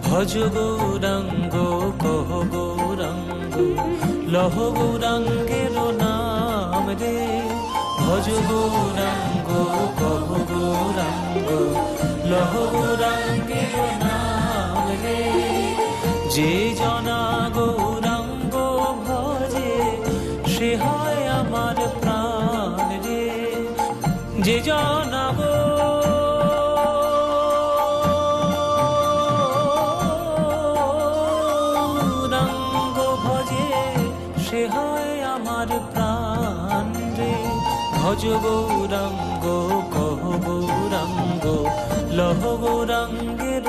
ভজ গৌরাঙ্গ কহ গৌরাঙ্গ লহ গৌরাঙ্গের নাম রে। ভজ গৌরাঙ্গ কহ গৌরাঙ্গ লহ গৌরাঙ্গের নাম রে। যে জনা গৌরাঙ্গ ভজে সে হয় আমার প্রাণ রে। যে জনা গৌরাঙ্গ ভজে সে হয় আমার প্রাণ রে। ভজ গৌরাঙ্গ কহ গৌরাঙ্গ লহ গৌরাঙ্গের